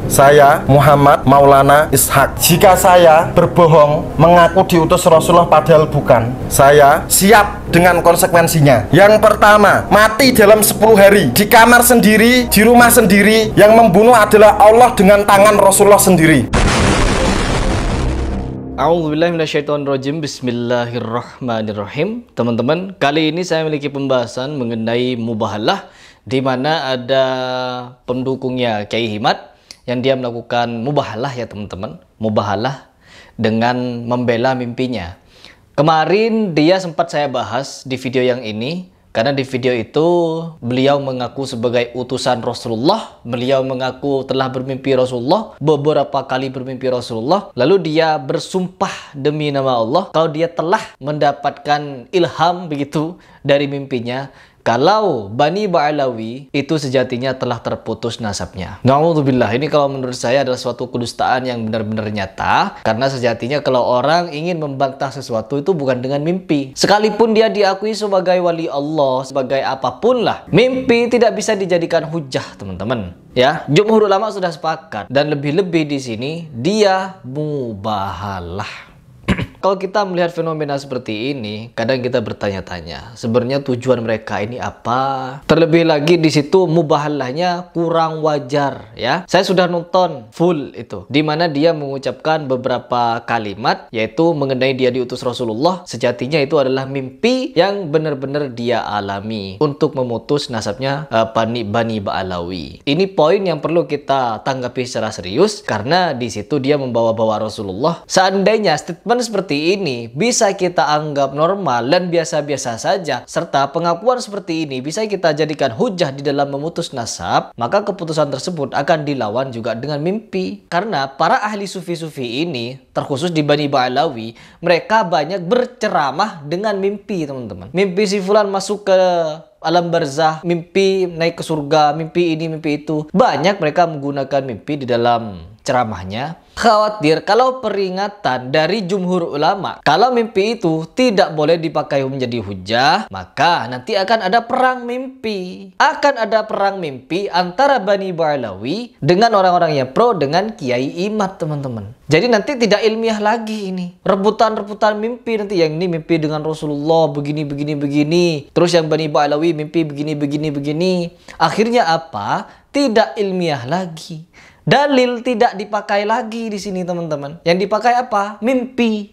Saya Muhammad Maulana Ishak. Jika saya berbohong mengaku diutus Rasulullah padahal bukan, saya siap dengan konsekuensinya. Yang pertama, mati dalam 10 hari di kamar sendiri, di rumah sendiri. Yang membunuh adalah Allah dengan tangan Rasulullah sendiri. A'udzubillahiminasyaitonirrajim. Bismillahirrahmanirrahim. Teman-teman, kali ini saya memiliki pembahasan mengenai mubahalah, di mana ada pendukungnya Kiai Himad yang dia melakukan mubahalah, ya teman-teman, mubahalah dengan membela mimpinya. Kemarin dia sempat saya bahas di video yang ini, karena di video itu beliau mengaku sebagai utusan Rasulullah, beliau mengaku telah bermimpi Rasulullah, beberapa kali bermimpi Rasulullah, lalu dia bersumpah demi nama Allah kalau dia telah mendapatkan ilham begitu dari mimpinya, kalau Bani Ba'alawi itu sejatinya telah terputus nasabnya. Na'udzubillah, ini kalau menurut saya adalah suatu kedustaan yang benar-benar nyata. Karena sejatinya kalau orang ingin membantah sesuatu itu bukan dengan mimpi. Sekalipun dia diakui sebagai wali Allah, sebagai apapun lah, mimpi tidak bisa dijadikan hujah, teman-teman. Ya, jumhur ulama sudah sepakat. Dan lebih-lebih di sini dia mubahalah. Kalau kita melihat fenomena seperti ini, kadang kita bertanya-tanya, sebenarnya tujuan mereka ini apa? Terlebih lagi di situ mubahalahnya kurang wajar, ya. Saya sudah nonton full itu, di mana dia mengucapkan beberapa kalimat, yaitu mengenai dia diutus Rasulullah, sejatinya itu adalah mimpi yang benar-benar dia alami untuk memutus nasabnya Bani Ba'alawi. Ini poin yang perlu kita tanggapi secara serius, karena di situ dia membawa-bawa Rasulullah. Seandainya statement seperti ini bisa kita anggap normal dan biasa-biasa saja, serta pengakuan seperti ini bisa kita jadikan hujah di dalam memutus nasab, maka keputusan tersebut akan dilawan juga dengan mimpi. Karena para ahli sufi-sufi ini, terkhusus di Bani Ba'alawi, mereka banyak berceramah dengan mimpi, teman-teman. Mimpi si fulan masuk ke alam barzah, mimpi naik ke surga, mimpi ini, mimpi itu. Banyak mereka menggunakan mimpi di dalam ceramahnya. Khawatir kalau peringatan dari jumhur ulama, kalau mimpi itu tidak boleh dipakai menjadi hujah, maka nanti akan ada perang mimpi. Akan ada perang mimpi antara Bani Ba'alawi dengan orang-orang yang pro dengan Kiai Imad, teman-teman. Jadi nanti tidak ilmiah lagi ini. Rebutan-rebutan mimpi nanti, yang ini mimpi dengan Rasulullah begini, begini, begini. Terus yang Bani Ba'alawi mimpi begini, begini, begini. Akhirnya apa? Tidak ilmiah lagi. Dalil tidak dipakai lagi di sini, teman-teman. Yang dipakai apa? Mimpi.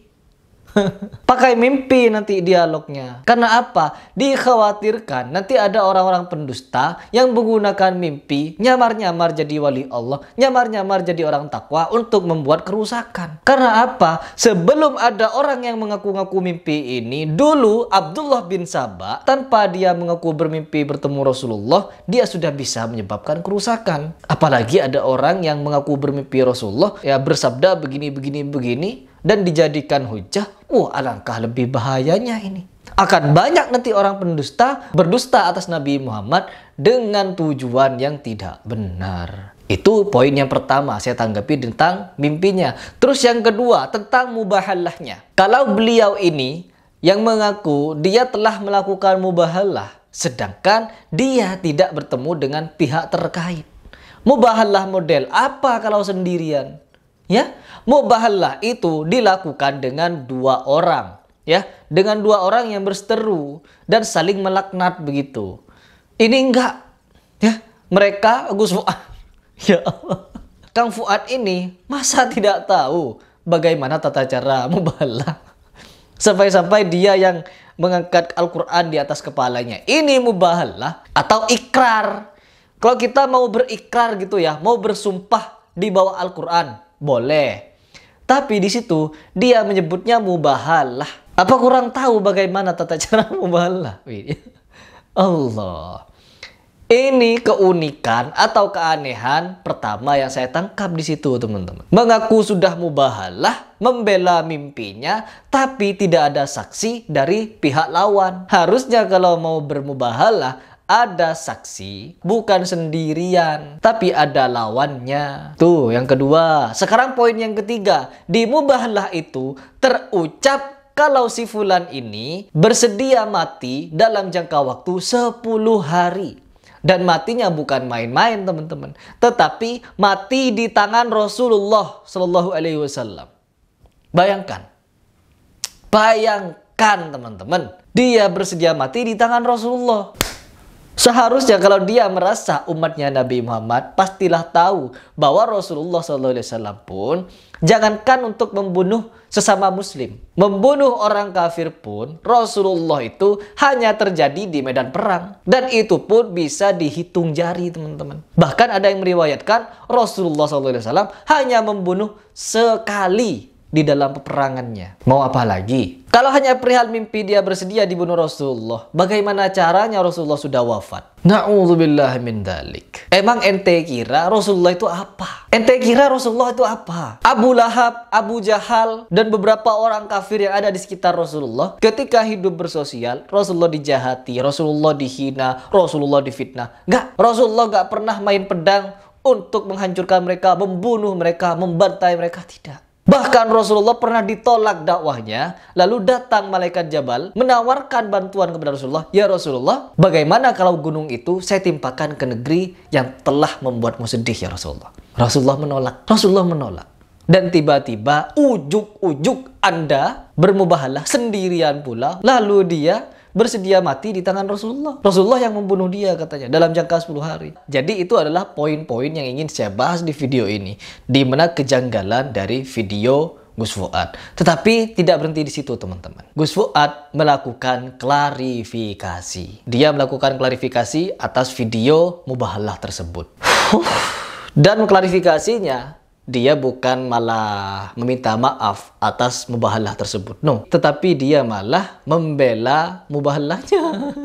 Pakai mimpi nanti dialognya. Karena apa? Dikhawatirkan nanti ada orang-orang pendusta yang menggunakan mimpi, nyamar-nyamar jadi wali Allah, nyamar-nyamar jadi orang takwa untuk membuat kerusakan. Karena apa? Sebelum ada orang yang mengaku-ngaku mimpi ini, dulu Abdullah bin Sabah, tanpa dia mengaku bermimpi bertemu Rasulullah, dia sudah bisa menyebabkan kerusakan. Apalagi ada orang yang mengaku bermimpi Rasulullah, ya bersabda begini, begini, begini, dan dijadikan hujah. Alangkah lebih bahayanya ini. Akan banyak nanti orang pendusta berdusta atas Nabi Muhammad dengan tujuan yang tidak benar. Itu poin yang pertama saya tanggapi tentang mimpinya. Terus yang kedua tentang mubahalahnya. Kalau beliau ini yang mengaku dia telah melakukan mubahalah, sedangkan dia tidak bertemu dengan pihak terkait. Mubahalah model apa kalau sendirian? Ya, mubahalah itu dilakukan dengan dua orang, ya, dengan dua orang yang berseteru dan saling melaknat begitu. Ini enggak, ya, mereka Gus Fuad, ya Allah, Kang Fuad ini masa tidak tahu bagaimana tata cara mubahalah? Sampai-sampai dia yang mengangkat Al-Quran di atas kepalanya. Ini mubahalah atau ikrar? Kalau kita mau berikrar gitu ya, mau bersumpah di bawah Al-Quran, boleh. Tapi di situ dia menyebutnya mubahalah. Apa kurang tahu bagaimana tata cara mubahalah? Allah. Ini keunikan atau keanehan pertama yang saya tangkap di situ, teman-teman. Mengaku sudah mubahalah, membela mimpinya, tapi tidak ada saksi dari pihak lawan. Harusnya kalau mau bermubahalah ada saksi, bukan sendirian, tapi ada lawannya. Tuh, yang kedua. Sekarang poin yang ketiga. Di mubahalah itu terucap kalau si fulan ini bersedia mati dalam jangka waktu 10 hari. Dan matinya bukan main-main teman-teman, tetapi mati di tangan Rasulullah Shallallahu Alaihi Wasallam. Bayangkan teman-teman, dia bersedia mati di tangan Rasulullah. Seharusnya kalau dia merasa umatnya Nabi Muhammad, pastilah tahu bahwa Rasulullah SAW pun jangankan untuk membunuh sesama muslim, membunuh orang kafir pun Rasulullah itu hanya terjadi di medan perang. Dan itu pun bisa dihitung jari teman-teman. Bahkan ada yang meriwayatkan Rasulullah SAW hanya membunuh sekali di dalam peperangannya. Mau apa lagi? Kalau hanya perihal mimpi dia bersedia dibunuh Rasulullah, bagaimana caranya Rasulullah sudah wafat? Na'udzubillah min dzalik. Emang ente kira Rasulullah itu apa? Ente kira Rasulullah itu apa? Abu Lahab, Abu Jahal, dan beberapa orang kafir yang ada di sekitar Rasulullah ketika hidup bersosial, Rasulullah dijahati, Rasulullah dihina, Rasulullah difitnah. Enggak, Rasulullah enggak pernah main pedang untuk menghancurkan mereka, membunuh mereka, membantai mereka, tidak. Bahkan Rasulullah pernah ditolak dakwahnya, lalu datang malaikat Jabal menawarkan bantuan kepada Rasulullah. Ya Rasulullah, bagaimana kalau gunung itu saya timpakan ke negeri yang telah membuatmu sedih ya Rasulullah? Rasulullah menolak. Dan tiba-tiba ujuk-ujuk Anda bermubahalah sendirian pula, lalu dia bersedia mati di tangan Rasulullah. Rasulullah yang membunuh dia katanya dalam jangka 10 hari. Jadi itu adalah poin-poin yang ingin saya bahas di video ini, di mana kejanggalan dari video Gus Fuad. Tetapi tidak berhenti di situ teman-teman. Gus Fuad melakukan klarifikasi. Dia melakukan klarifikasi atas video mubahalah tersebut. Dan klarifikasinya, dia bukan malah meminta maaf atas mubahalah tersebut. No, tetapi dia malah membela mubahalahnya.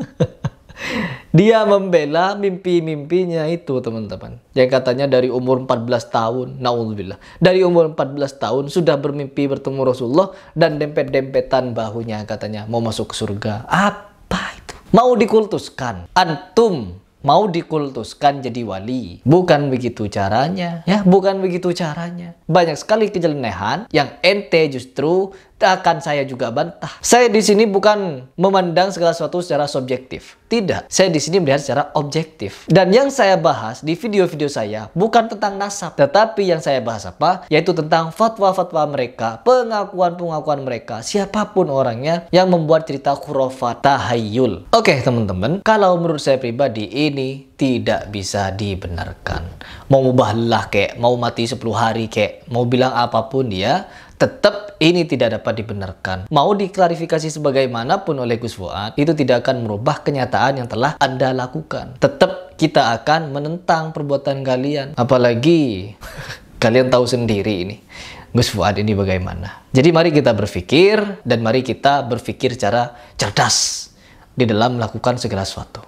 Dia membela mimpi-mimpinya itu teman-teman. Yang katanya dari umur 14 tahun, naudzubillah. Dari umur 14 tahun sudah bermimpi bertemu Rasulullah dan dempet-dempetan bahunya katanya mau masuk ke surga. Apa itu? Mau dikultuskan. Antum mau dikultuskan jadi wali. Bukan begitu caranya. Ya, bukan begitu caranya. Banyak sekali kejelenehan yang ente justru akan saya juga bantah. Saya di sini bukan memandang segala sesuatu secara subjektif. Tidak. Saya di sini melihat secara objektif. Dan yang saya bahas di video-video saya bukan tentang nasab, tetapi yang saya bahas apa? Yaitu tentang fatwa-fatwa mereka, pengakuan-pengakuan mereka, siapapun orangnya yang membuat cerita khurafat, tahayul. Oke, teman-teman, kalau menurut saya pribadi ini tidak bisa dibenarkan. Mau mubahalah kek, mau mati 10 hari kek, mau bilang apapun dia, tetap ini tidak dapat dibenarkan. Mau diklarifikasi sebagaimanapun oleh Gus Fuad, itu tidak akan merubah kenyataan yang telah Anda lakukan. Tetap kita akan menentang perbuatan kalian. Apalagi kalian tahu sendiri ini Gus Fuad ini bagaimana. Jadi mari kita berpikir, dan mari kita berpikir secara cerdas di dalam melakukan segala sesuatu.